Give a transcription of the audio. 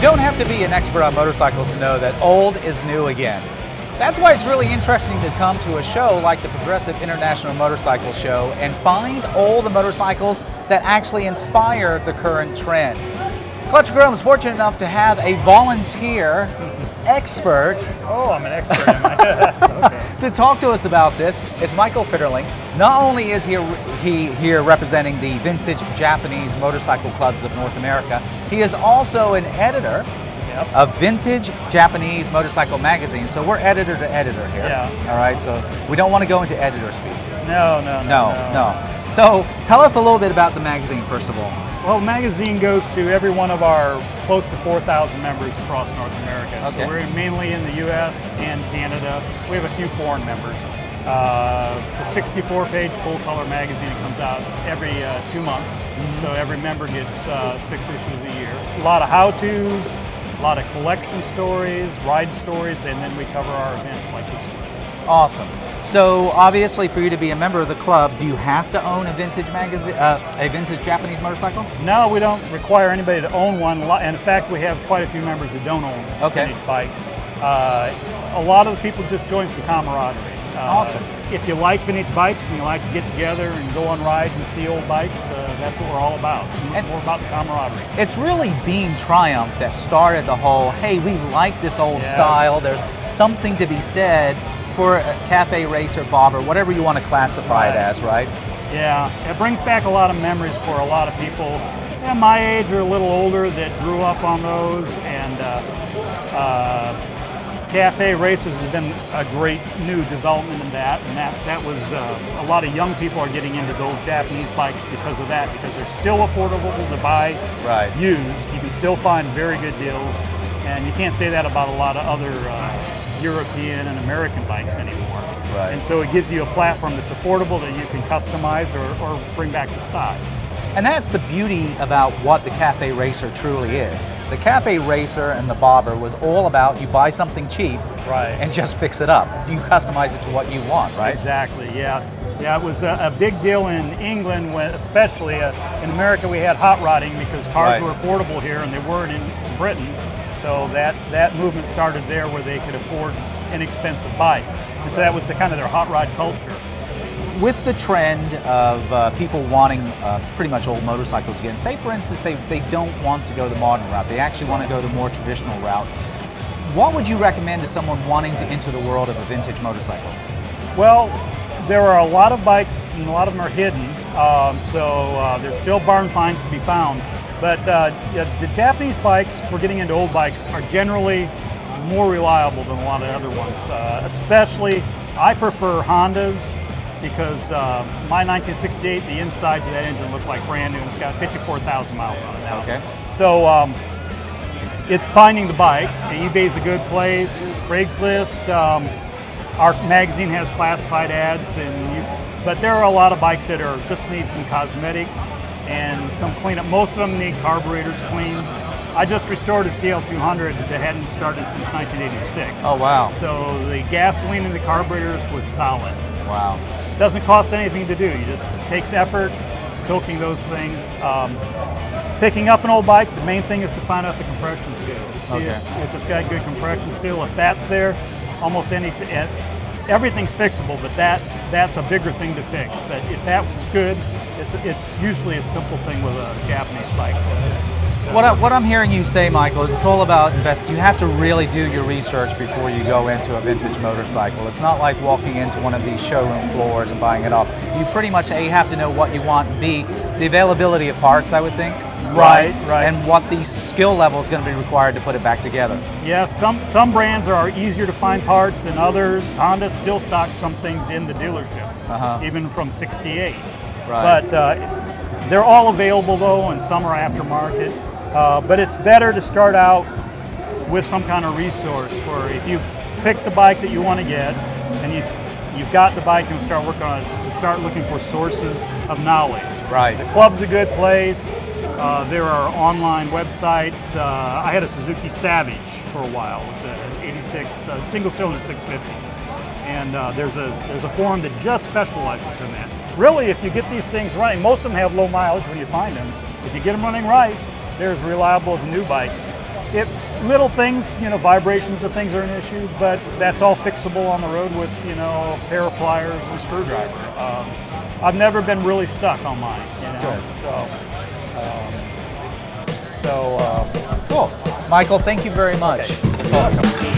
don't have to be an expert on motorcycles to know that old is new again. That's why it's really interesting to come to a show like the Progressive International Motorcycle Show and find all the motorcycles that actually inspire the current trend. Clutch Grove is fortunate enough to have a volunteer expert. Oh, I'm an expert, am I? Okay. To talk to us about this. It's Michael Fitterling. Not only is he here representing the Vintage Japanese Motorcycle Clubs of North America, he is also an editor of Vintage Japanese Motorcycle Magazine. So we're editor to editor here. Yeah. All right, so we don't want to go into editor speak. No. So tell us a little bit about the magazine, first of all. Well, the magazine goes to every one of our close to 4,000 members across North America. Okay. So we're mainly in the U.S. and Canada. We have a few foreign members. It's a 64-page full-color magazine. It comes out every 2 months. So every member gets 6 issues a year. A lot of how-tos, a lot of collection stories, ride stories, and then we cover our events like this one. Awesome. So obviously, for you to be a member of the club, do you have to own a vintage magazine, a vintage Japanese motorcycle? No, we don't require anybody to own one. And in fact, we have quite a few members who don't own vintage bikes. A lot of the people just join for camaraderie. Awesome. If you like vintage bikes and you like to get together and go on rides and see old bikes, that's what we're all about. It's more about the camaraderie. It's really Beam Triumph that started the whole, hey, we like this old style. There's something to be said for a cafe racer, bobber, whatever you want to classify it as, right? Yeah, it brings back a lot of memories for a lot of people my age or a little older that grew up on those, and cafe racers has been a great new development in that, and that was a lot of young people are getting into those Japanese bikes because of that, because they're still affordable to buy used. You can still find very good deals, and you can't say that about a lot of other European and American bikes anymore. Right. And so it gives you a platform that's affordable that you can customize or bring back to stock. And that's the beauty about what the cafe racer truly is. The cafe racer and the bobber was all about you buy something cheap and just fix it up. You customize it to what you want, right? Exactly, yeah. Yeah, it was a big deal in England, when, especially in America we had hot rodding because cars were affordable here and they weren't in Britain. So that movement started there where they could afford inexpensive bikes. And so that was the kind of their hot rod culture. With the trend of people wanting pretty much old motorcycles again, say for instance they don't want to go the modern route, they actually want to go the more traditional route, what would you recommend to someone wanting to enter the world of a vintage motorcycle? Well, there are a lot of bikes and a lot of them are hidden, so there's still barn finds to be found. But the Japanese bikes, for getting into old bikes, are generally more reliable than a lot of other ones. Especially, I prefer Hondas because my 1968, the insides of that engine look like brand new, and it's got 54,000 miles on it now. Okay. So it's finding the bike. eBay's a good place. Craigslist. Our magazine has classified ads, but there are a lot of bikes that just need some cosmetics and some cleanup. Most of them need carburetors cleaned. I just restored a CL200 that hadn't started since 1986. Oh wow. So the gasoline in the carburetors was solid. Wow. Doesn't cost anything to do. It just takes effort, soaking those things. Picking up an old bike, the main thing is to find out the compression's good. See if it's got good compression still. If that's there, almost anything, everything's fixable, but that's a bigger thing to fix. But if that's good, it's usually a simple thing with a Japanese bike. What I'm hearing you say, Michael, is it's all about you have to really do your research before you go into a vintage motorcycle. It's not like walking into one of these showroom floors and buying it off. You pretty much A, have to know what you want, and B, the availability of parts, I would think. Right. And what the skill level is going to be required to put it back together. Yeah, some brands are easier to find parts than others. Honda still stocks some things in the dealerships, even from '68. Right. But they're all available though, and some are aftermarket. But it's better to start out with some kind of resource for if you pick the bike that you want to get, and you've got the bike and start working on it, to start looking for sources of knowledge. Right. The club's a good place. There are online websites. I had a Suzuki Savage for a while. It's an 86 single-cylinder 650, and there's a forum that just specializes in that. Really, if you get these things running, most of them have low mileage when you find them. If you get them running right, they're as reliable as a new bike. Little things, vibrations of things are an issue, but that's all fixable on the road with, a pair of pliers and a screwdriver. I've never been really stuck on mine, Good. So, Cool. Michael, thank you very much. Okay. You're welcome.